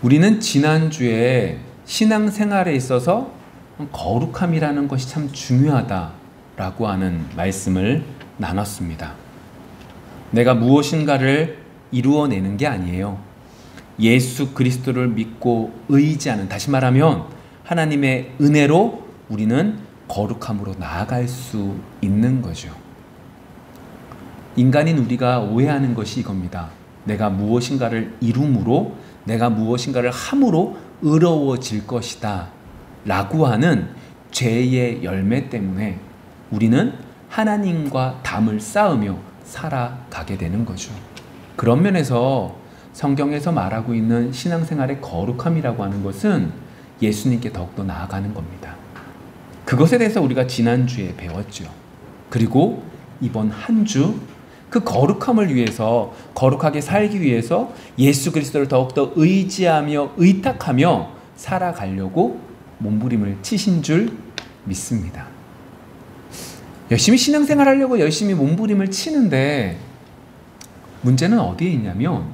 우리는 지난주에 신앙생활에 있어서 거룩함이라는 것이 참 중요하다라고 하는 말씀을 나눴습니다. 내가 무엇인가를 이루어내는 게 아니에요. 예수 그리스도를 믿고 의지하는, 다시 말하면 하나님의 은혜로 우리는 거룩함으로 나아갈 수 있는 거죠. 인간인 우리가 오해하는 것이 이겁니다. 내가 무엇인가를 이룸으로, 내가 무엇인가를 함으로 의로워질 것이다 라고 하는 죄의 열매 때문에 우리는 하나님과 담을 쌓으며 살아가게 되는 거죠. 그런 면에서 성경에서 말하고 있는 신앙생활의 거룩함이라고 하는 것은 예수님께 더욱더 나아가는 겁니다. 그것에 대해서 우리가 지난주에 배웠죠. 그리고 이번 한 주 그 거룩함을 위해서, 거룩하게 살기 위해서 예수 그리스도를 더욱더 의지하며 의탁하며 살아가려고 몸부림을 치신 줄 믿습니다. 열심히 신앙생활 하려고 열심히 몸부림을 치는데 문제는 어디에 있냐면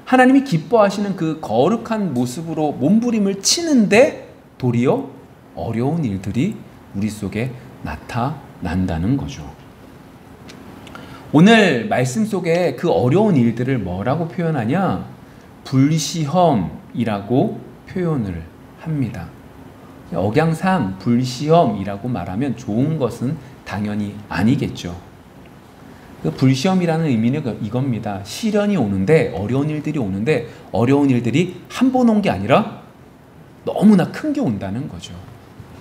하나님이 기뻐하시는 그 거룩한 모습으로 몸부림을 치는데 도리어 어려운 일들이 우리 속에 나타난다는 거죠. 오늘 말씀 속에 그 어려운 일들을 뭐라고 표현하냐? 불시험이라고 표현을 합니다. 억양상 불시험이라고 말하면 좋은 것은 당연히 아니겠죠. 그 불시험이라는 의미는 이겁니다. 시련이 오는데, 어려운 일들이 오는데, 어려운 일들이 한 번 온 게 아니라 너무나 큰 게 온다는 거죠.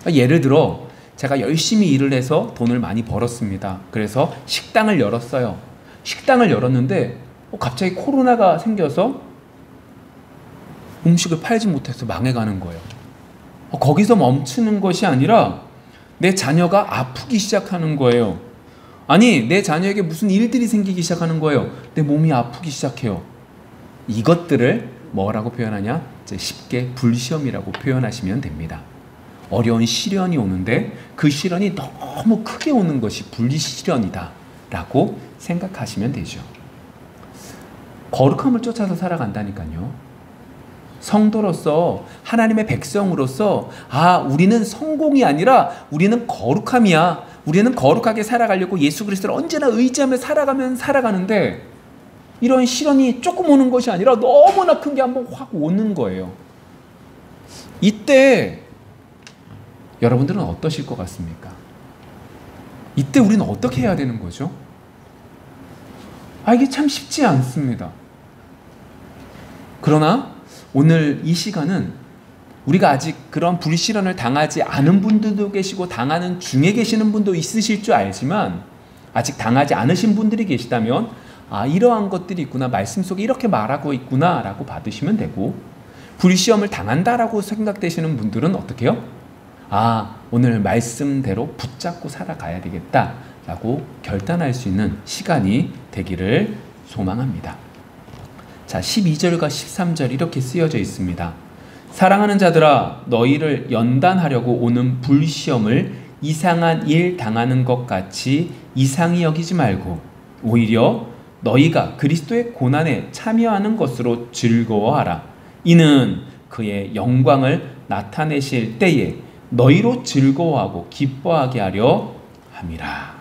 예를 들어 제가 열심히 일을 해서 돈을 많이 벌었습니다. 그래서 식당을 열었어요. 식당을 열었는데 갑자기 코로나가 생겨서 음식을 팔지 못해서 망해가는 거예요. 거기서 멈추는 것이 아니라 내 자녀가 아프기 시작하는 거예요. 아니, 내 자녀에게 무슨 일들이 생기기 시작하는 거예요. 내 몸이 아프기 시작해요. 이것들을 뭐라고 표현하냐? 이제 쉽게 불시험이라고 표현하시면 됩니다. 어려운 시련이 오는데 그 시련이 너무 크게 오는 것이 불시련이다 라고 생각하시면 되죠. 거룩함을 쫓아서 살아간다니까요. 성도로서, 하나님의 백성으로서, 우리는 성공이 아니라 우리는 거룩함이야. 우리는 거룩하게 살아가려고 예수 그리스도를 언제나 의지하며 살아가는데 이런 시련이 조금 오는 것이 아니라 너무나 큰 게 한번 확 오는 거예요. 이때 여러분들은 어떠실 것 같습니까? 이때 우리는 어떻게 해야 되는 거죠? 이게 참 쉽지 않습니다. 그러나 오늘 이 시간은 우리가 아직 그런 불시련을 당하지 않은 분들도 계시고 당하는 중에 계시는 분도 있으실 줄 알지만 아직 당하지 않으신 분들이 계시다면 이러한 것들이 있구나, 말씀 속에 이렇게 말하고 있구나 라고 받으시면 되고, 불시험을 당한다라고 생각되시는 분들은 어떻게 해요? 오늘 말씀대로 붙잡고 살아가야 되겠다라고 결단할 수 있는 시간이 되기를 소망합니다. 자, 12절과 13절 이렇게 쓰여져 있습니다. 사랑하는 자들아, 너희를 연단하려고 오는 불시험을 이상한 일 당하는 것 같이 이상히 여기지 말고 오히려 너희가 그리스도의 고난에 참여하는 것으로 즐거워하라. 이는 그의 영광을 나타내실 때에 너희로 즐거워하고 기뻐하게 하려 함이라.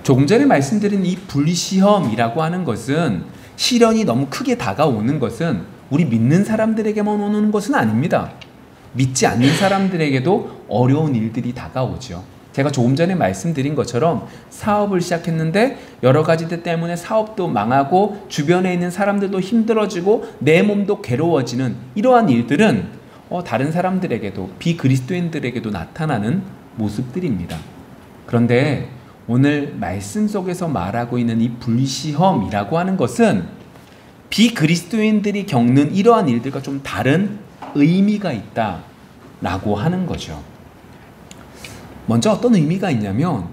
조금 전에 말씀드린 이 불시험이라고 하는 것은, 시련이 너무 크게 다가오는 것은 우리 믿는 사람들에게만 오는 것은 아닙니다. 믿지 않는 사람들에게도 어려운 일들이 다가오죠. 제가 조금 전에 말씀드린 것처럼 사업을 시작했는데 여러 가지들 때문에 사업도 망하고 주변에 있는 사람들도 힘들어지고 내 몸도 괴로워지는 이러한 일들은 다른 사람들에게도, 비그리스도인들에게도 나타나는 모습들입니다. 그런데 오늘 말씀 속에서 말하고 있는 이 불시험이라고 하는 것은 비그리스도인들이 겪는 이러한 일들과 좀 다른 의미가 있다라고 하는 거죠. 먼저 어떤 의미가 있냐면,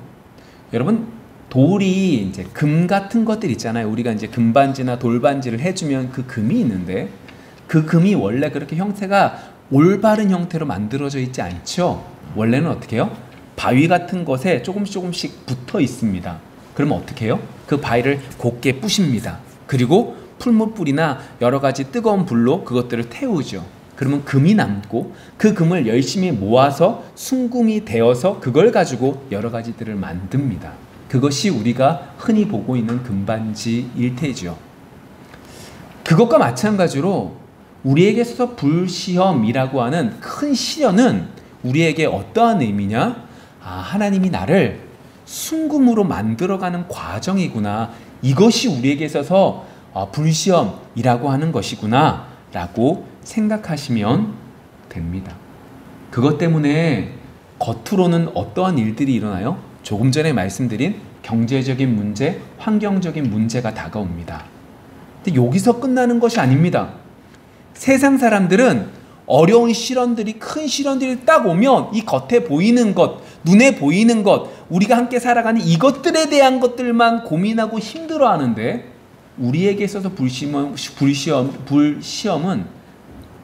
여러분, 돌이 이제 금 같은 것들 있잖아요. 우리가 이제 금반지나 돌반지를 해주면 그 금이 있는데, 그 금이 원래 그렇게 형태가 올바른 형태로 만들어져 있지 않죠. 원래는 어떻게 해요? 바위 같은 것에 조금씩 붙어 있습니다. 그러면 어떻게 해요? 그 바위를 곱게 부십니다. 그리고 풀무불이나 여러 가지 뜨거운 불로 그것들을 태우죠. 그러면 금이 남고 그 금을 열심히 모아서 순금이 되어서 그걸 가지고 여러 가지들을 만듭니다. 그것이 우리가 흔히 보고 있는 금반지일 테죠. 그것과 마찬가지로 우리에게 있어서 불시험이라고 하는 큰 시련은 우리에게 어떠한 의미냐? 하나님이 나를 순금으로 만들어가는 과정이구나. 이것이 우리에게 있어서 불시험이라고 하는 것이구나 라고 생각하시면 됩니다. 그것 때문에 겉으로는 어떠한 일들이 일어나요? 조금 전에 말씀드린 경제적인 문제, 환경적인 문제가 다가옵니다. 근데 여기서 끝나는 것이 아닙니다. 세상 사람들은 어려운 시련들이, 큰 시련들이 딱 오면 이 겉에 보이는 것, 눈에 보이는 것, 우리가 함께 살아가는 이것들에 대한 것들만 고민하고 힘들어하는데, 우리에게 있어서 불시험은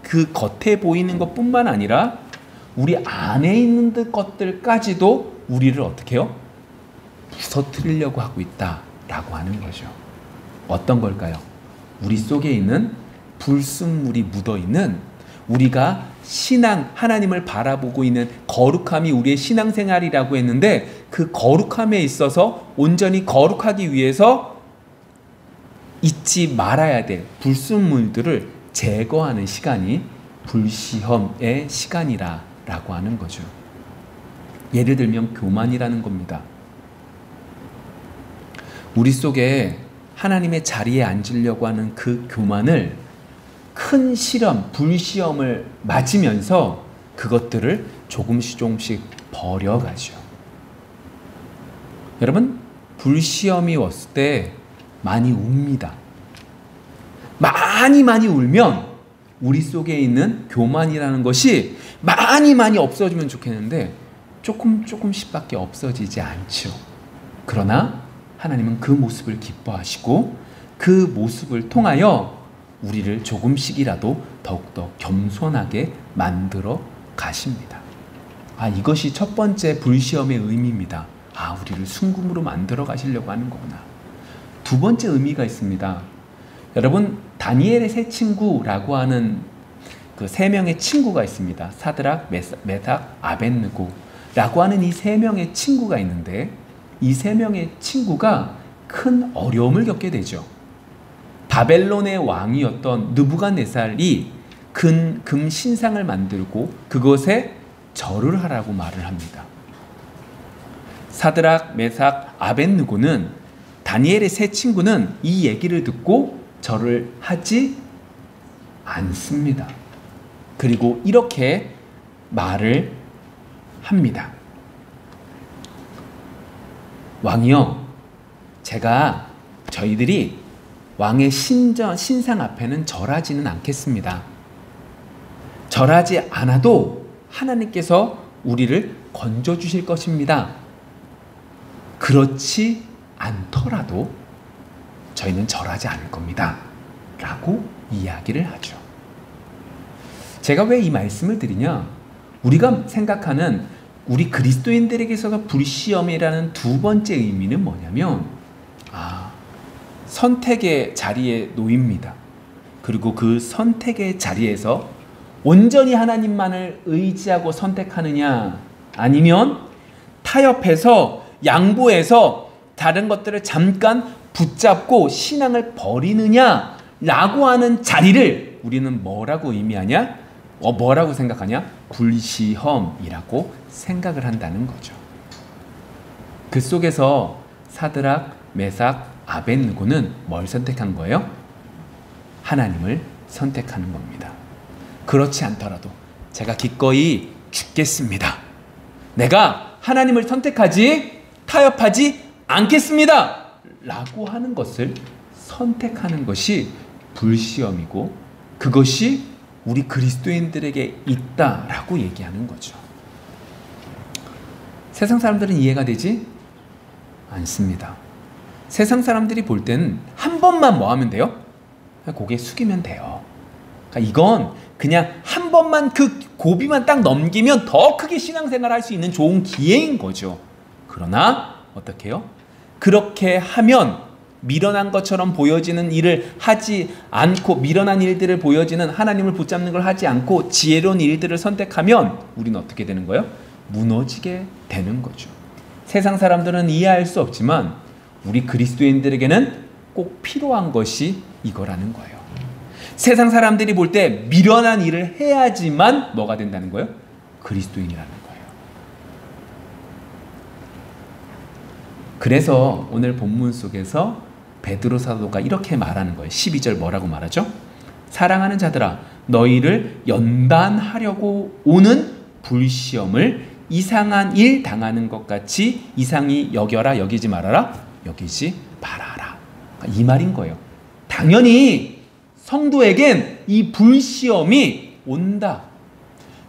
그 겉에 보이는 것뿐만 아니라 우리 안에 있는 것들까지도 우리를 어떻게 해요? 부서뜨리려고 하고 있다라고 하는 거죠. 어떤 걸까요? 우리 속에 있는 불순물이 묻어있는, 우리가 신앙, 하나님을 바라보고 있는 거룩함이 우리의 신앙생활이라고 했는데, 그 거룩함에 있어서 온전히 거룩하기 위해서 잊지 말아야 될 불순물들을 제거하는 시간이 불시험의 시간이라고 하는 거죠. 예를 들면 교만이라는 겁니다. 우리 속에 하나님의 자리에 앉으려고 하는 그 교만을 큰 시험, 불시험을 맞으면서 그것들을 조금씩 버려가죠. 여러분, 불시험이 왔을 때 많이 웁니다. 많이 울면 우리 속에 있는 교만이라는 것이 많이 없어지면 좋겠는데 조금씩밖에 없어지지 않죠. 그러나 하나님은 그 모습을 기뻐하시고 그 모습을 통하여 우리를 조금씩이라도 더욱더 겸손하게 만들어 가십니다. 이것이 첫 번째 불시험의 의미입니다. 우리를 순금으로 만들어 가시려고 하는 거구나. 두 번째 의미가 있습니다. 여러분, 다니엘의 세 친구라고 하는 그 세 명의 친구가 있습니다. 사드락, 메삭, 아벳느고라고 하는 이 세 명의 친구가 있는데, 이 세 명의 친구가 큰 어려움을 겪게 되죠. 바벨론의 왕이었던 느부갓네살이 금 신상을 만들고 그것에 절을 하라고 말을 합니다. 사드락, 메삭, 아벳느고는, 다니엘의 세 친구는 이 얘기를 듣고 절을 하지 않습니다. 그리고 이렇게 말을 합니다. 왕이여, 저희들이 왕의 신상 앞에는 절하지는 않겠습니다. 절하지 않아도 하나님께서 우리를 건져주실 것입니다. 그렇지 않더라도 저희는 절하지 않을 겁니다. 라고 이야기를 하죠. 제가 왜 이 말씀을 드리냐? 우리가 생각하는 우리 그리스도인들에게 있어서 불시험이라는 두 번째 의미는 뭐냐면, 선택의 자리에 놓입니다. 그리고 그 선택의 자리에서 온전히 하나님만을 의지하고 선택하느냐, 아니면 타협해서 양보해서 다른 것들을 잠깐 붙잡고 신앙을 버리느냐라고 하는 자리를 우리는 뭐라고 의미하냐? 뭐라고 생각하냐? 불시험이라고 생각을 한다는 거죠. 그 속에서 사드락, 메삭, 아벳느고는 뭘 선택한 거예요? 하나님을 선택하는 겁니다. 그렇지 않더라도 제가 기꺼이 죽겠습니다. 내가 하나님을 선택하지, 타협하지 않겠습니다. 라고 하는 것을 선택하는 것이 불시험이고, 그것이 우리 그리스도인들에게 있다라고 얘기하는 거죠. 세상 사람들은 이해가 되지 않습니다. 세상 사람들이 볼 때는 한 번만 뭐 하면 돼요? 고개 숙이면 돼요. 그러니까 이건 그냥 한 번만 그 고비만 딱 넘기면 더 크게 신앙생활 할 수 있는 좋은 기회인 거죠. 그러나 어떻게 해요? 그렇게 하면 미련한 것처럼 보여지는 일을 하지 않고, 미련한 일들을 보여지는 하나님을 붙잡는 걸 하지 않고 지혜로운 일들을 선택하면 우리는 어떻게 되는 거예요? 무너지게 되는 거죠. 세상 사람들은 이해할 수 없지만 우리 그리스도인들에게는 꼭 필요한 것이 이거라는 거예요. 세상 사람들이 볼 때 미련한 일을 해야지만 뭐가 된다는 거예요? 그리스도인이라는 거예요. 그래서 오늘 본문 속에서 베드로 사도가 이렇게 말하는 거예요. 12절 뭐라고 말하죠? 사랑하는 자들아, 너희를 연단하려고 오는 불시험을 이상한 일 당하는 것 같이 이상히 여겨라, 여기지 말아라, 여기지 말아라. 이 말인 거예요. 당연히 성도에겐 이 불시험이 온다.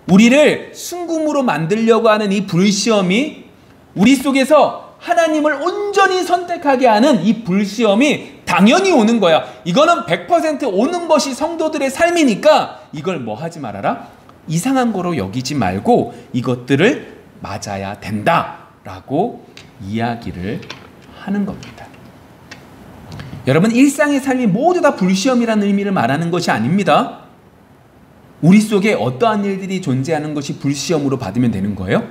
우리를 순금으로 만들려고 하는 이 불시험이, 우리 속에서 하나님을 온전히 선택하게 하는 이 불시험이 당연히 오는 거야. 이거는 100% 오는 것이 성도들의 삶이니까 이걸 뭐 하지 말아라? 이상한 거로 여기지 말고 이것들을 맞아야 된다라고 이야기를 하는 겁니다. 여러분, 일상의 삶이 모두 다 불시험이라는 의미를 말하는 것이 아닙니다. 우리 속에 어떠한 일들이 존재하는 것이 불시험으로 받으면 되는 거예요?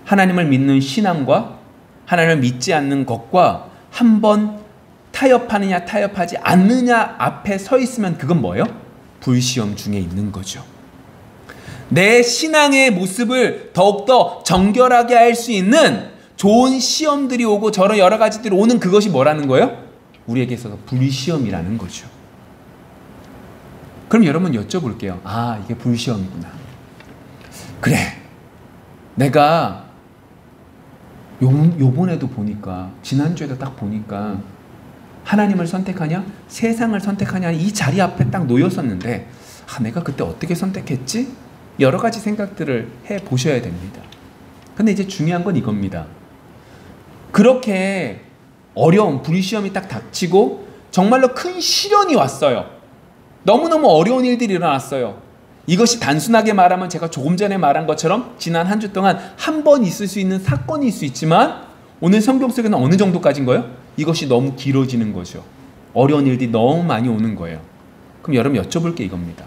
하나님을 믿는 신앙과 하나님을 믿지 않는 것과 한번 타협하느냐 타협하지 않느냐 앞에 서 있으면 그건 뭐예요? 불시험 중에 있는 거죠. 내 신앙의 모습을 더욱더 정결하게 할 수 있는 좋은 시험들이 오고 저런 여러 가지들이 오는 그것이 뭐라는 거예요? 우리에게 있어서 불시험이라는 거죠. 그럼 여러분 여쭤볼게요. 아, 이게 불시험이구나. 그래, 내가 요번에도 보니까, 지난주에도 딱 보니까 하나님을 선택하냐 세상을 선택하냐 이 자리 앞에 딱 놓였었는데, 내가 그때 어떻게 선택했지? 여러 가지 생각들을 해보셔야 됩니다. 근데 이제 중요한 건 이겁니다. 그렇게 어려운 불시험이 딱 닥치고 정말로 큰 시련이 왔어요. 너무너무 어려운 일들이 일어났어요. 이것이 단순하게 말하면 제가 조금 전에 말한 것처럼 지난 한 주 동안 한 번 있을 수 있는 사건일 수 있지만, 오늘 성경 속에는 어느 정도까지인 거예요? 이것이 너무 길어지는 거죠. 어려운 일들이 너무 많이 오는 거예요. 그럼 여러분 여쭤볼 게 이겁니다.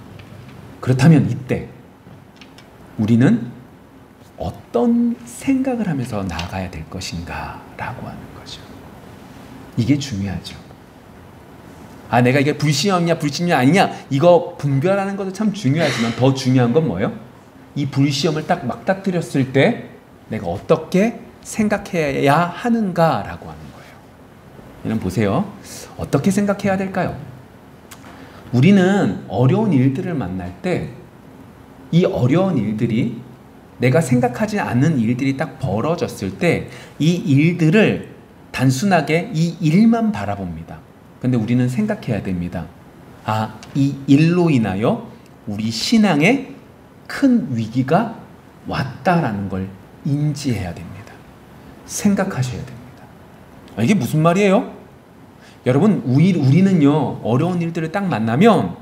그렇다면 이때 우리는 어떤 생각을 하면서 나아가야 될 것인가 라고 하는 거죠. 이게 중요하죠. 내가 이게 불시험이냐 불시험이 아니냐 이거 분별하는 것도 참 중요하지만 더 중요한 건 뭐예요? 이 불시험을 딱 맞닥뜨렸을 때 내가 어떻게 생각해야 하는가라고 하는 거예요. 여러분 보세요. 어떻게 생각해야 될까요? 우리는 어려운 일들을 만날 때 이 어려운 일들이, 내가 생각하지 않는 일들이 딱 벌어졌을 때 이 일들을 단순하게 이 일만 바라봅니다. 근데 우리는 생각해야 됩니다. 이 일로 인하여 우리 신앙에 큰 위기가 왔다라는 걸 인지해야 됩니다. 생각하셔야 됩니다. 이게 무슨 말이에요? 여러분, 우리는요 어려운 일들을 딱 만나면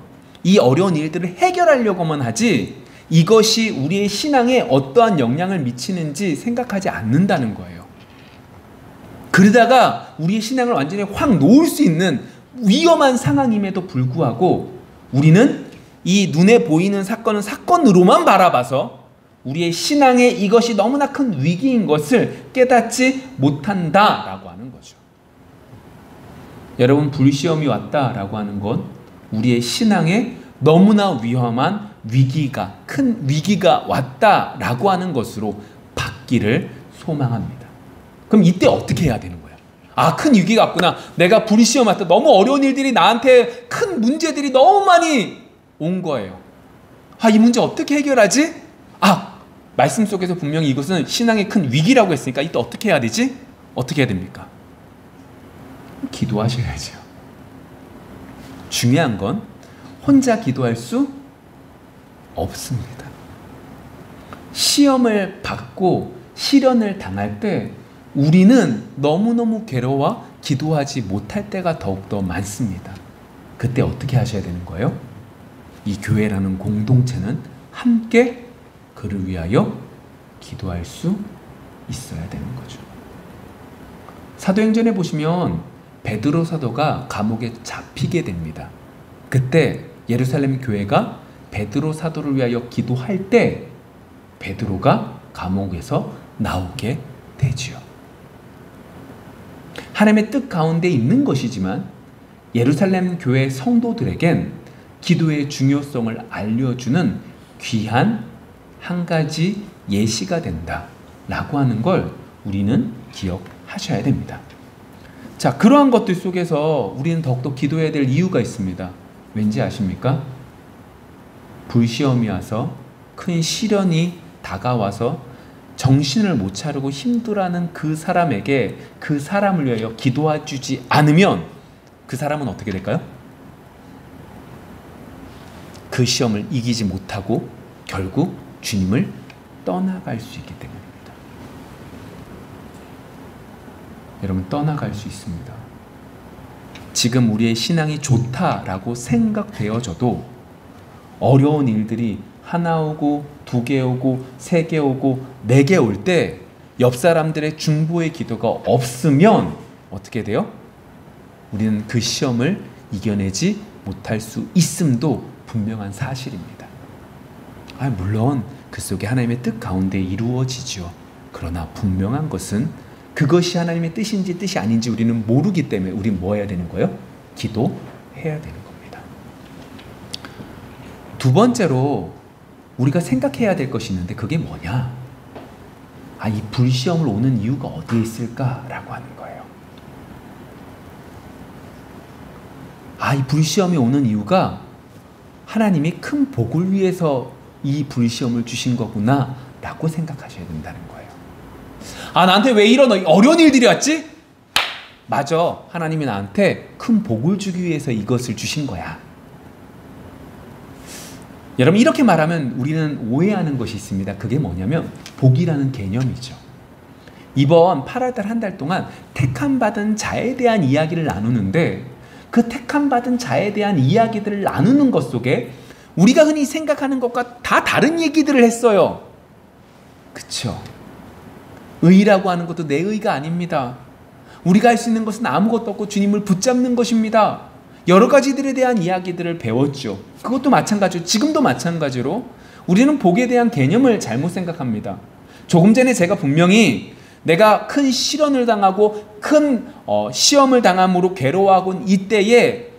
이 어려운 일들을 해결하려고만 하지 이것이 우리의 신앙에 어떠한 영향을 미치는지 생각하지 않는다는 거예요. 그러다가 우리의 신앙을 완전히 확 놓을 수 있는 위험한 상황임에도 불구하고 우리는 이 눈에 보이는 사건은 사건으로만 바라봐서 우리의 신앙에 이것이 너무나 큰 위기인 것을 깨닫지 못한다라고 하는 거죠. 여러분, 불시험이 왔다라고 하는 건 우리의 신앙에 너무나 위험한 위기가, 큰 위기가 왔다라고 하는 것으로 받기를 소망합니다. 그럼 이때 어떻게 해야 되는 거예요? 큰 위기가 왔구나. 내가 불시험 왔다. 너무 어려운 일들이 나한테, 큰 문제들이 너무 많이 온 거예요. 이 문제 어떻게 해결하지? 말씀 속에서 분명히 이것은 신앙의 큰 위기라고 했으니까 이때 어떻게 해야 되지? 어떻게 해야 됩니까? 기도하셔야죠. 중요한 건 혼자 기도할 수 없습니다. 시험을 받고 시련을 당할 때 우리는 너무너무 괴로워 기도하지 못할 때가 더욱더 많습니다. 그때 어떻게 하셔야 되는 거예요? 이 교회라는 공동체는 함께 그를 위하여 기도할 수 있어야 되는 거죠. 사도행전에 보시면 베드로 사도가 감옥에 잡히게 됩니다. 그때 예루살렘 교회가 베드로 사도를 위하여 기도할 때 베드로가 감옥에서 나오게 되지요. 하나님의 뜻 가운데 있는 것이지만 예루살렘 교회 성도들에겐 기도의 중요성을 알려주는 귀한 한 가지 예시가 된다 라고 하는 걸 우리는 기억하셔야 됩니다. 자, 그러한 것들 속에서 우리는 더욱더 기도해야 될 이유가 있습니다. 왠지 아십니까? 불시험이 와서 큰 시련이 다가와서 정신을 못 차리고 힘들어하는 그 사람에게 그 사람을 위하여 기도해주지 않으면 그 사람은 어떻게 될까요? 그 시험을 이기지 못하고 결국 주님을 떠나갈 수 있기 때문입니다. 여러분, 떠나갈 수 있습니다. 지금 우리의 신앙이 좋다라고 생각되어져도 어려운 일들이 하나 오고 두 개 오고 세 개 오고 네 개 올 때 옆 사람들의 중보의 기도가 없으면 어떻게 돼요? 우리는 그 시험을 이겨내지 못할 수 있음도 분명한 사실입니다. 물론 그 속에 하나님의 뜻 가운데 이루어지죠. 그러나 분명한 것은 그것이 하나님의 뜻인지 뜻이 아닌지 우리는 모르기 때문에 우리는 뭐 해야 되는 거예요? 기도해야 되는 겁니다. 두 번째로 우리가 생각해야 될 것이 있는데 그게 뭐냐? 이 불시험을 오는 이유가 어디에 있을까라고 하는 거예요. 이 불시험이 오는 이유가 하나님이 큰 복을 위해서 이 불시험을 주신 거구나 라고 생각하셔야 된다는 거예요. 나한테 왜 이런 어려운 일들이 왔지? 맞아. 하나님이 나한테 큰 복을 주기 위해서 이것을 주신 거야. 여러분, 이렇게 말하면 우리는 오해하는 것이 있습니다. 그게 뭐냐면 복이라는 개념이죠. 이번 8월달 한 달 동안 택함받은 자에 대한 이야기를 나누는데 그 택함받은 자에 대한 이야기들을 나누는 것 속에 우리가 흔히 생각하는 것과 다 다른 얘기들을 했어요. 그쵸? 의라고 하는 것도 내 의가 아닙니다. 우리가 할 수 있는 것은 아무것도 없고 주님을 붙잡는 것입니다. 여러 가지들에 대한 이야기들을 배웠죠. 그것도 마찬가지로 지금도 마찬가지로 우리는 복에 대한 개념을 잘못 생각합니다. 조금 전에 제가 분명히 내가 큰 시련을 당하고 큰 시험을 당함으로 괴로워하곤 이때에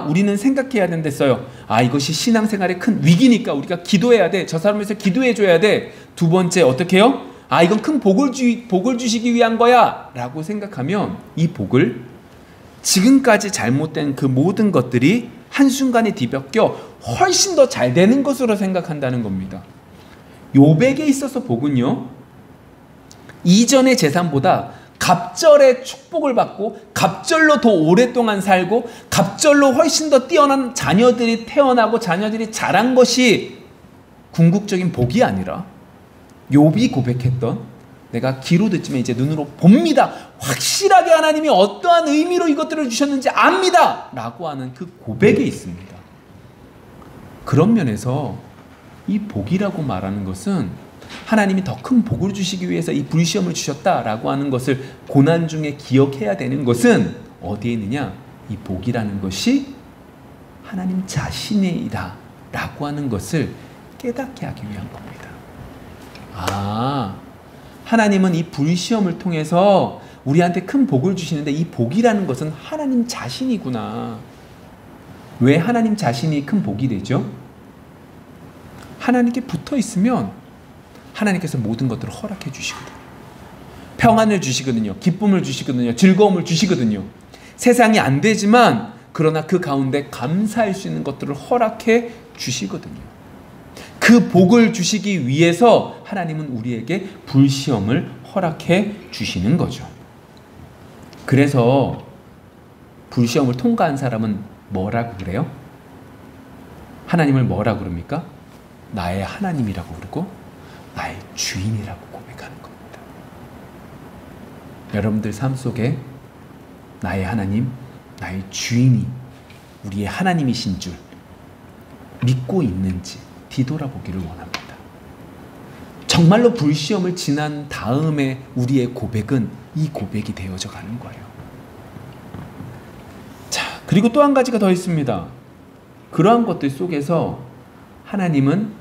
우리는 생각해야 된댔어요. 이것이 신앙생활의 큰 위기니까 우리가 기도해야 돼. 저 사람을 위해서 기도해 줘야 돼. 두 번째 어떻게 해요? 이건 큰 복을 주시기 위한 거야 라고 생각하면 이 복을 지금까지 잘못된 그 모든 것들이 한순간에 뒤바뀌어 훨씬 더 잘 되는 것으로 생각한다는 겁니다. 욥에게 있어서 복은요, 이전의 재산보다 갑절의 축복을 받고 갑절로 더 오랫동안 살고 갑절로 훨씬 더 뛰어난 자녀들이 태어나고 자녀들이 자란 것이 궁극적인 복이 아니라 욥이 고백했던 내가 귀로 듣지만 이제 눈으로 봅니다. 확실하게 하나님이 어떠한 의미로 이것들을 주셨는지 압니다. 라고 하는 그 고백에 있습니다. 그런 면에서 이 복이라고 말하는 것은 하나님이 더 큰 복을 주시기 위해서 이 불시험을 주셨다라고 하는 것을 고난 중에 기억해야 되는 것은 어디에 있느냐? 이 복이라는 것이 하나님 자신이다 라고 하는 것을 깨닫게 하기 위한 겁니다. 하나님은 이 불시험을 통해서 우리한테 큰 복을 주시는데 이 복이라는 것은 하나님 자신이구나. 왜 하나님 자신이 큰 복이 되죠? 하나님께 붙어 있으면 하나님께서 모든 것들을 허락해 주시거든요. 평안을 주시거든요. 기쁨을 주시거든요. 즐거움을 주시거든요. 세상이 안 되지만 그러나 그 가운데 감사할 수 있는 것들을 허락해 주시거든요. 그 복을 주시기 위해서 하나님은 우리에게 불시험을 허락해 주시는 거죠. 그래서 불시험을 통과한 사람은 뭐라고 그래요? 하나님을 뭐라고 그럽니까? 나의 하나님이라고 그러고 나의 주인이라고 고백하는 겁니다. 여러분들 삶 속에 나의 하나님, 나의 주인이 우리의 하나님이신 줄 믿고 있는지 뒤돌아보기를 원합니다. 정말로 불시험을 지난 다음에 우리의 고백은 이 고백이 되어져 가는 거예요. 그리고 또 한 가지가 더 있습니다. 그러한 것들 속에서 하나님은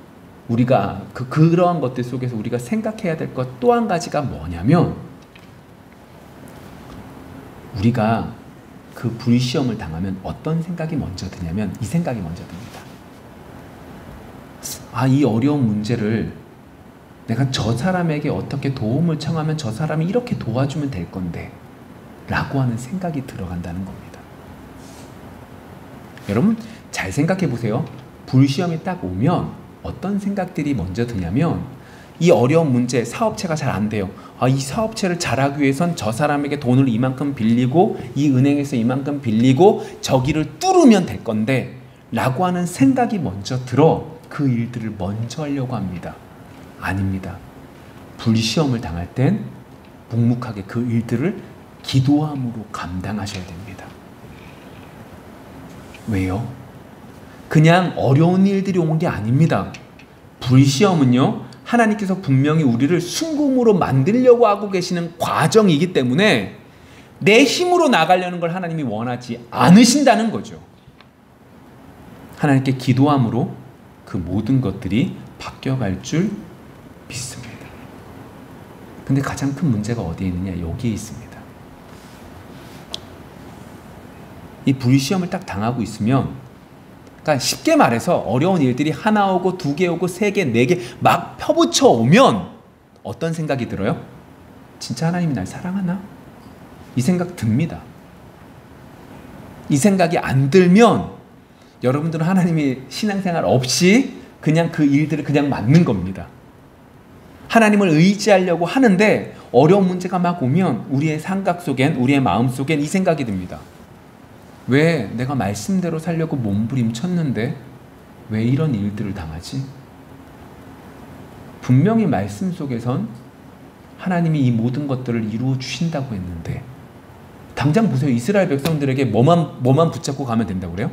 우리가 그러한 것들 속에서 우리가 생각해야 될 것 또 한 가지가 뭐냐면, 우리가 그 불시험을 당하면 어떤 생각이 먼저 드냐면 이 생각이 먼저 듭니다. 아, 이 어려운 문제를 내가 저 사람에게 어떻게 도움을 청하면 저 사람이 이렇게 도와주면 될 건데 라고 하는 생각이 들어간다는 겁니다. 여러분 잘 생각해 보세요. 불시험이 딱 오면 어떤 생각들이 먼저 드냐면, 이 어려운 문제, 사업체가 잘 안 돼요. 아, 이 사업체를 잘하기 위해선 저 사람에게 돈을 이만큼 빌리고 이 은행에서 이만큼 빌리고 저기를 뚫으면 될 건데 라고 하는 생각이 먼저 들어 그 일들을 먼저 하려고 합니다. 아닙니다. 불시험을 당할 땐 묵묵하게 그 일들을 기도함으로 감당하셔야 됩니다. 왜요? 그냥 어려운 일들이 온 게 아닙니다. 불시험은요, 하나님께서 분명히 우리를 순금으로 만들려고 하고 계시는 과정이기 때문에 내 힘으로 나가려는 걸 하나님이 원하지 않으신다는 거죠. 하나님께 기도함으로 그 모든 것들이 바뀌어갈 줄 믿습니다. 근데 가장 큰 문제가 어디에 있느냐? 여기에 있습니다. 이 불시험을 딱 당하고 있으면, 그러니까 쉽게 말해서 어려운 일들이 하나 오고 두 개 오고 세 개, 네 개 막 펴붙여 오면 어떤 생각이 들어요? 진짜 하나님이 날 사랑하나? 이 생각 듭니다. 이 생각이 안 들면 여러분들은 하나님이 신앙생활 없이 그냥 그 일들을 그냥 맞는 겁니다. 하나님을 의지하려고 하는데 어려운 문제가 막 오면 우리의 생각 속엔, 우리의 마음 속엔 이 생각이 듭니다. 왜 내가 말씀대로 살려고 몸부림쳤는데 왜 이런 일들을 당하지? 분명히 말씀 속에선 하나님이 이 모든 것들을 이루어 주신다고 했는데, 당장 보세요. 이스라엘 백성들에게 뭐만 붙잡고 가면 된다고 그래요?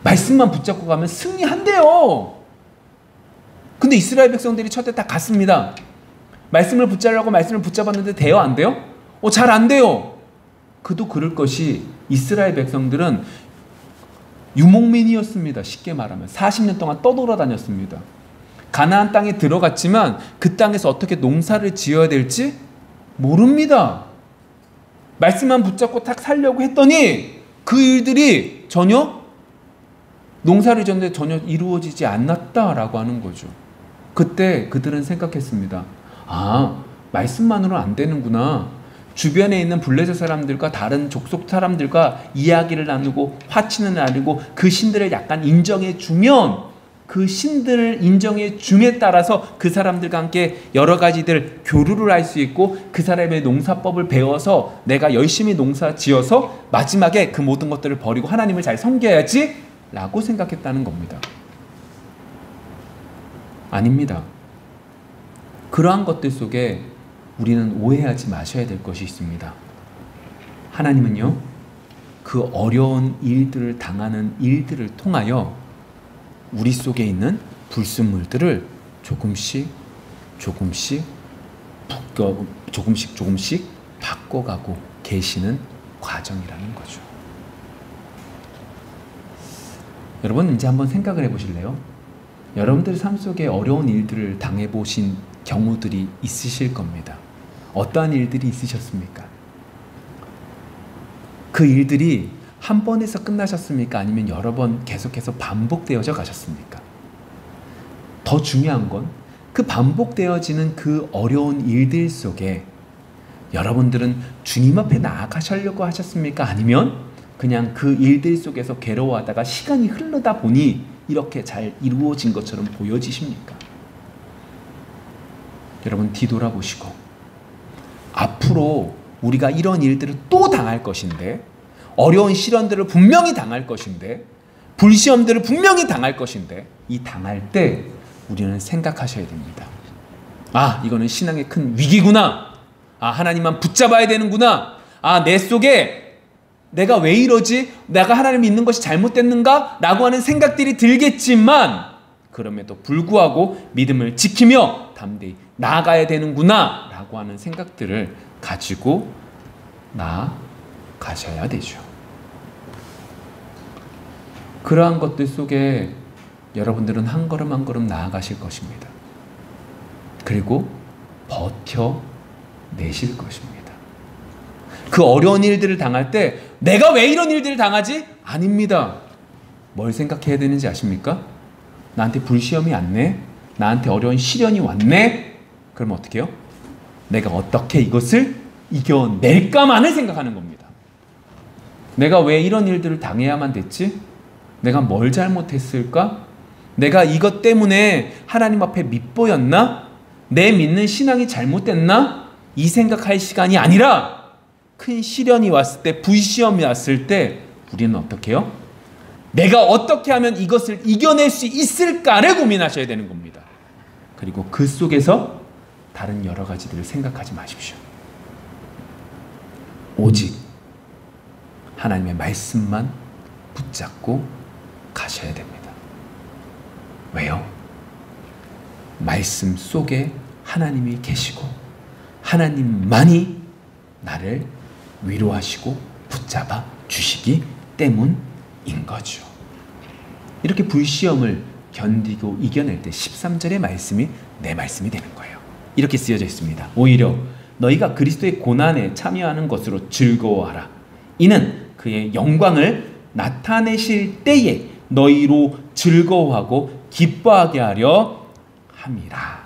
말씀만 붙잡고 가면 승리한대요. 근데 이스라엘 백성들이 첫째 다 갔습니다. 말씀을 붙잡으려고 말씀을 붙잡았는데 돼요? 안 돼요? 잘 안 돼요. 그도 그럴 것이 이스라엘 백성들은 유목민이었습니다. 쉽게 말하면 40년 동안 떠돌아다녔습니다. 가나안 땅에 들어갔지만 그 땅에서 어떻게 농사를 지어야 될지 모릅니다. 말씀만 붙잡고 딱 살려고 했더니 그 일들이 전혀 농사를 지었는데 전혀 이루어지지 않았다라고 하는 거죠. 그때 그들은 생각했습니다. 아, 말씀만으로는 안 되는구나. 주변에 있는 블레셋 사람들과 다른 족속 사람들과 이야기를 나누고 화친을 나누고 그 신들을 약간 인정해 주면, 그 신들을 인정해 줌에 따라서 그 사람들과 함께 여러 가지들 교류를 할 수 있고 그 사람의 농사법을 배워서 내가 열심히 농사 지어서 마지막에 그 모든 것들을 버리고 하나님을 잘 섬겨야지 라고 생각했다는 겁니다. 아닙니다. 그러한 것들 속에 우리는 오해하지 마셔야 될 것이 있습니다. 하나님은요, 그 어려운 일들을 당하는 일들을 통하여 우리 속에 있는 불순물들을 조금씩 바꿔가고 계시는 과정이라는 거죠. 여러분 이제 한번 생각을 해보실래요? 여러분들의 삶 속에 어려운 일들을 당해보신 경우들이 있으실 겁니다. 어떠한 일들이 있으셨습니까? 그 일들이 한 번에서 끝나셨습니까? 아니면 여러 번 계속해서 반복되어져 가셨습니까? 더 중요한 건 그 반복되어지는 그 어려운 일들 속에 여러분들은 주님 앞에 나아가시려고 하셨습니까? 아니면 그냥 그 일들 속에서 괴로워하다가 시간이 흐르다 보니 이렇게 잘 이루어진 것처럼 보여지십니까? 여러분 뒤돌아보시고, 앞으로 우리가 이런 일들을 또 당할 것인데, 어려운 시련들을 분명히 당할 것인데, 불시험들을 분명히 당할 것인데, 이 당할 때 우리는 생각하셔야 됩니다. 아, 이거는 신앙의 큰 위기구나. 아, 하나님만 붙잡아야 되는구나. 아, 내 속에 내가 왜 이러지? 내가 하나님 믿는 것이 잘못됐는가? 라고 하는 생각들이 들겠지만, 그럼에도 불구하고 믿음을 지키며 담대히 나아가야 되는구나 라고 하는 생각들을 가지고 나아가셔야 되죠. 그러한 것들 속에 여러분들은 한 걸음 한 걸음 나아가실 것입니다. 그리고 버텨내실 것입니다. 그 어려운 일들을 당할 때 내가 왜 이런 일들을 당하지? 아닙니다. 뭘 생각해야 되는지 아십니까? 나한테 불시험이 왔네? 나한테 어려운 시련이 왔네? 그러면 어떻게 해요? 내가 어떻게 이것을 이겨낼까만을 생각하는 겁니다. 내가 왜 이런 일들을 당해야만 됐지? 내가 뭘 잘못했을까? 내가 이것 때문에 하나님 앞에 밉보였나? 내 믿는 신앙이 잘못됐나? 이 생각할 시간이 아니라 큰 시련이 왔을 때, 불시험이 왔을 때 우리는 어떻게 해요? 내가 어떻게 하면 이것을 이겨낼 수 있을까를 고민하셔야 되는 겁니다. 그리고 그 속에서 다른 여러 가지들을 생각하지 마십시오. 오직 하나님의 말씀만 붙잡고 가셔야 됩니다. 왜요? 말씀 속에 하나님이 계시고 하나님만이 나를 위로하시고 붙잡아 주시기 때문인 거죠. 이렇게 불시험을 견디고 이겨낼 때 13절의 말씀이 내 말씀이 되는 거예요. 이렇게 쓰여져 있습니다. 오히려 너희가 그리스도의 고난에 참여하는 것으로 즐거워하라. 이는 그의 영광을 나타내실 때에 너희로 즐거워하고 기뻐하게 하려 함이라.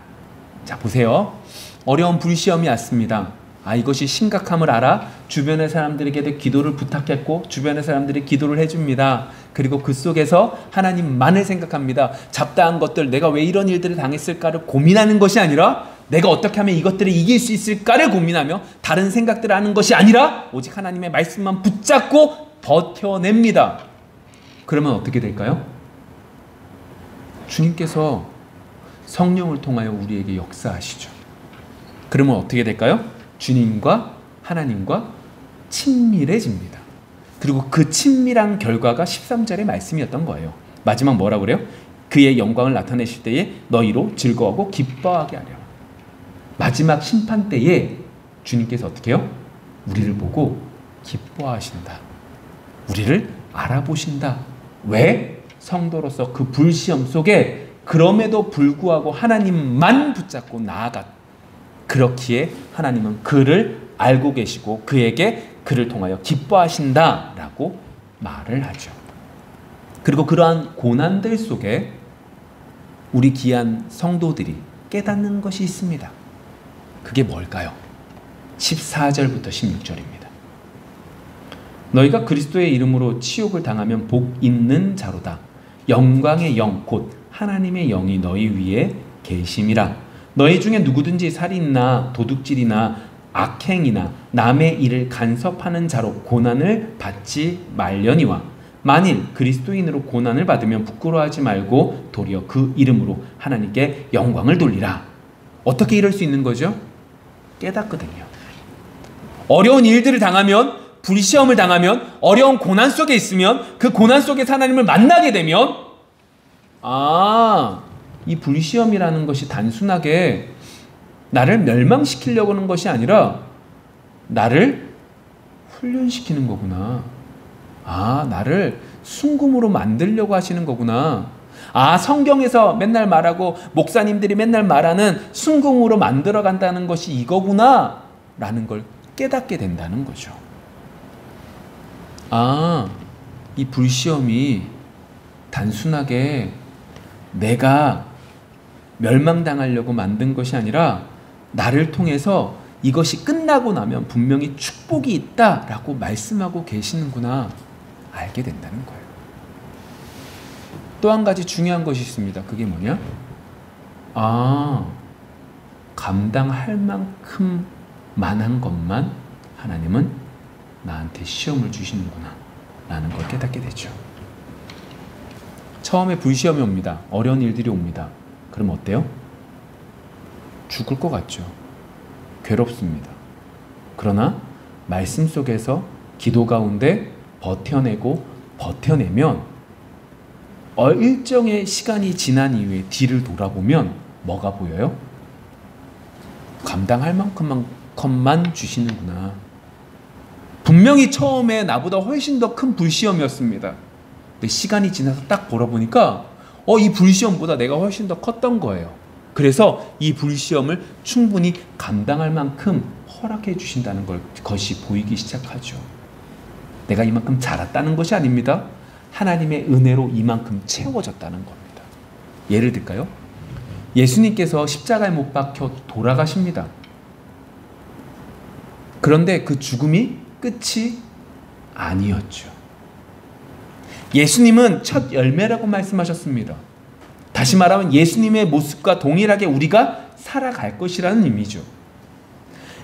자, 보세요. 어려운 불시험이 왔습니다. 이것이 심각함을 알아 주변의 사람들에게 기도를 부탁했고 주변의 사람들이 기도를 해줍니다. 그리고 그 속에서 하나님만을 생각합니다. 잡다한 것들, 내가 왜 이런 일들을 당했을까를 고민하는 것이 아니라 내가 어떻게 하면 이것들을 이길 수 있을까를 고민하며 다른 생각들을 하는 것이 아니라 오직 하나님의 말씀만 붙잡고 버텨냅니다. 그러면 어떻게 될까요? 주님께서 성령을 통하여 우리에게 역사하시죠. 그러면 어떻게 될까요? 주님과 하나님과 친밀해집니다. 그리고 그 친밀한 결과가 13절의 말씀이었던 거예요. 마지막 뭐라고 그래요? 그의 영광을 나타내실 때에 너희로 즐거워하고 기뻐하게 하려. 마지막 심판 때에 주님께서 어떻게 해요? 우리를 보고 기뻐하신다. 우리를 알아보신다. 왜? 성도로서 그 불시험 속에 그럼에도 불구하고 하나님만 붙잡고 나아갔. 그렇기에 하나님은 그를 알고 계시고 그에게 그를 통하여 기뻐하신다라고 말을 하죠. 그리고 그러한 고난들 속에 우리 귀한 성도들이 깨닫는 것이 있습니다. 그게 뭘까요? 14절부터 16절입니다. 너희가 그리스도의 이름으로 치욕을 당하면 복 있는 자로다. 영광의 영 곧 하나님의 영이 너희 위에 계심이라. 너희 중에 누구든지 살인이나 도둑질이나 악행이나 남의 일을 간섭하는 자로 고난을 받지 말려니와 만일 그리스도인으로 고난을 받으면 부끄러워하지 말고 도리어 그 이름으로 하나님께 영광을 돌리라. 어떻게 이럴 수 있는 거죠? 깨닫거든요. 어려운 일들을 당하면, 불시험을 당하면, 어려운 고난 속에 있으면, 그 고난 속에서 하나님을 만나게 되면 이 불시험이라는 것이 단순하게 나를 멸망시키려고 하는 것이 아니라 나를 훈련시키는 거구나. 나를 순금으로 만들려고 하시는 거구나. 성경에서 맨날 말하고 목사님들이 맨날 말하는 순금으로 만들어 간다는 것이 이거구나 라는 걸 깨닫게 된다는 거죠. 이 불시험이 단순하게 내가 멸망당하려고 만든 것이 아니라 나를 통해서 이것이 끝나고 나면 분명히 축복이 있다라고 말씀하고 계시는구나 알게 된다는 거예요. 또 한 가지 중요한 것이 있습니다. 그게 뭐냐? 감당할 만큼 만한 것만 하나님은 나한테 시험을 주시는구나 라는 걸 깨닫게 되죠. 처음에 불시험이 옵니다. 어려운 일들이 옵니다. 그럼 어때요? 죽을 것 같죠. 괴롭습니다. 그러나 말씀 속에서 기도 가운데 버텨내면 일정의 시간이 지난 이후에 뒤를 돌아보면 뭐가 보여요? 감당할 만큼만 주시는구나. 분명히 처음에 나보다 훨씬 더 큰 불시험이었습니다. 근데 시간이 지나서 딱 돌아보니까 이 불시험보다 내가 훨씬 더 컸던 거예요. 그래서 이 불시험을 충분히 감당할 만큼 허락해 주신다는 것이 보이기 시작하죠. 내가 이만큼 자랐다는 것이 아닙니다. 하나님의 은혜로 이만큼 채워졌다는 겁니다. 예를 들까요? 예수님께서 십자가에 못 박혀 돌아가십니다. 그런데 그 죽음이 끝이 아니었죠. 예수님은 첫 열매라고 말씀하셨습니다. 다시 말하면 예수님의 모습과 동일하게 우리가 살아갈 것이라는 의미죠.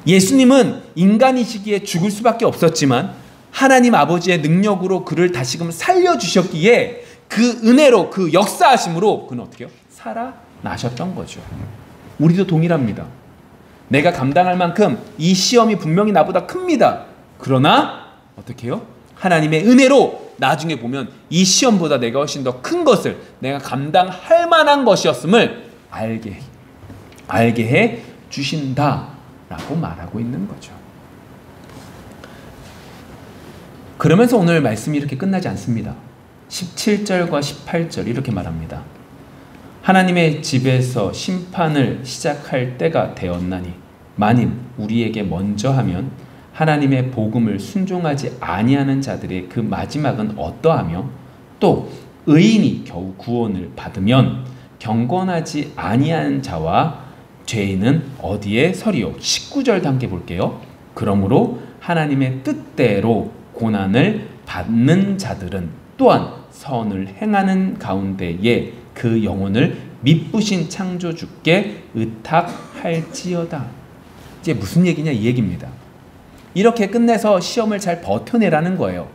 예수님은 인간이시기에 죽을 수밖에 없었지만 하나님 아버지의 능력으로 그를 다시금 살려주셨기에 그 은혜로, 그 역사하심으로 그는 어떻게 해요? 살아나셨던 거죠. 우리도 동일합니다. 내가 감당할 만큼 이 시험이 분명히 나보다 큽니다. 그러나 어떻게 해요? 하나님의 은혜로 나중에 보면 이 시험보다 내가 훨씬 더 큰 것을 내가 감당할 만한 것이었음을 알게 해 주신다라고 말하고 있는 거죠. 그러면서 오늘 말씀이 이렇게 끝나지 않습니다. 17절과 18절 이렇게 말합니다. 하나님의 집에서 심판을 시작할 때가 되었나니 만일 우리에게 먼저 하면 하나님의 복음을 순종하지 아니하는 자들의 그 마지막은 어떠하며 또 의인이 겨우 구원을 받으면 경건하지 아니한 자와 죄인은 어디에 서리요? 19절 함께 볼게요. 그러므로 하나님의 뜻대로 고난을 받는 자들은 또한 선을 행하는 가운데에 그 영혼을 미쁘신 창조주께 의탁할지어다. 이제 무슨 얘기냐 이 얘기입니다. 이렇게 끝내서 시험을 잘 버텨내라는 거예요.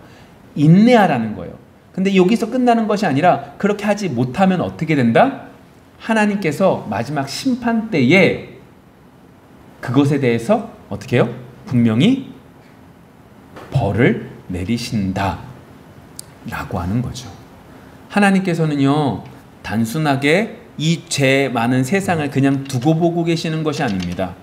인내하라는 거예요. 근데 여기서 끝나는 것이 아니라 그렇게 하지 못하면 어떻게 된다? 하나님께서 마지막 심판 때에 그것에 대해서 어떻게 해요? 분명히 벌을 내리신다 라고 하는 거죠. 하나님께서는요 단순하게 이 죄 많은 세상을 그냥 두고 보고 계시는 것이 아닙니다.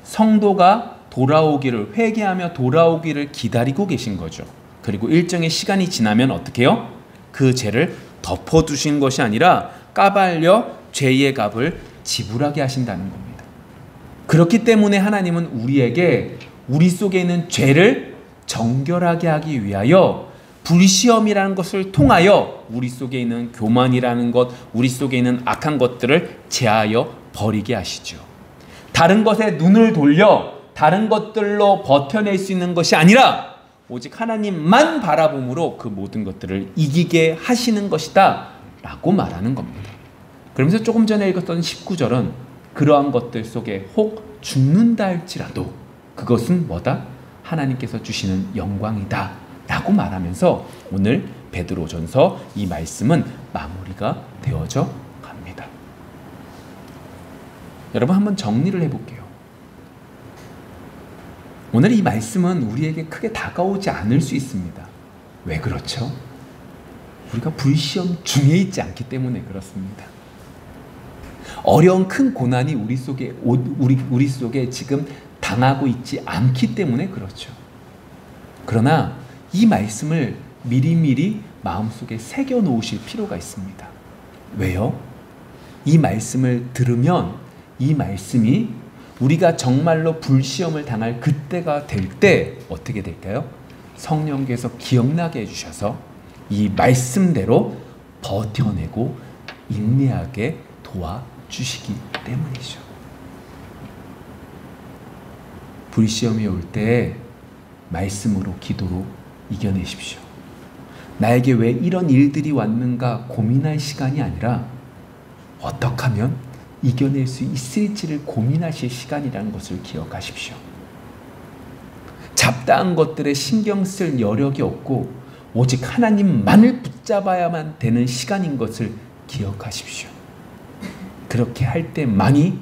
성도가 돌아오기를, 회개하며 돌아오기를 기다리고 계신 거죠. 그리고 일정의 시간이 지나면 어떻게 해요? 그 죄를 덮어두신 것이 아니라 까발려 죄의 값을 지불하게 하신다는 겁니다. 그렇기 때문에 하나님은 우리에게 우리 속에 있는 죄를 정결하게 하기 위하여 불시험이라는 것을 통하여 우리 속에 있는 교만이라는 것, 우리 속에 있는 악한 것들을 제하여 버리게 하시죠. 다른 것에 눈을 돌려 다른 것들로 버텨낼 수 있는 것이 아니라 오직 하나님만 바라봄으로 그 모든 것들을 이기게 하시는 것이다 라고 말하는 겁니다. 그러면서 조금 전에 읽었던 19절은 그러한 것들 속에 혹 죽는다 할지라도 그것은 뭐다? 하나님께서 주시는 영광이다 라고 말하면서 오늘 베드로전서 이 말씀은 마무리가 되어져 갑니다. 여러분 한번 정리를 해볼게요. 오늘 이 말씀은 우리에게 크게 다가오지 않을 수 있습니다. 왜 그렇죠? 우리가 불시험 중에 있지 않기 때문에 그렇습니다. 어려운 큰 고난이 우리 속에 지금 당하고 있지 않기 때문에 그렇죠. 그러나 이 말씀을 미리미리 마음속에 새겨 놓으실 필요가 있습니다. 왜요? 이 말씀을 들으면 이 말씀이 우리가 정말로 불시험을 당할 그때가 될 때 어떻게 될까요? 성령께서 기억나게 해주셔서 이 말씀대로 버텨내고 인내하게 도와주시기 때문이죠. 불시험이 올 때 말씀으로 기도로 이겨내십시오. 나에게 왜 이런 일들이 왔는가 고민할 시간이 아니라 어떻게 하면 이겨낼 수 있을지를 고민하실 시간이라는 것을 기억하십시오. 잡다한 것들에 신경 쓸 여력이 없고 오직 하나님만을 붙잡아야만 되는 시간인 것을 기억하십시오. 그렇게 할 때만이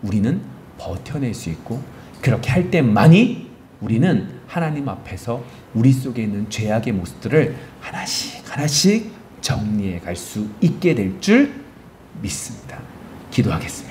우리는 버텨낼 수 있고 그렇게 할 때만이 우리는 하나님 앞에서 우리 속에 있는 죄악의 모습들을 하나씩 하나씩 정리해 갈 수 있게 될 줄 믿습니다. 기도하겠습니다.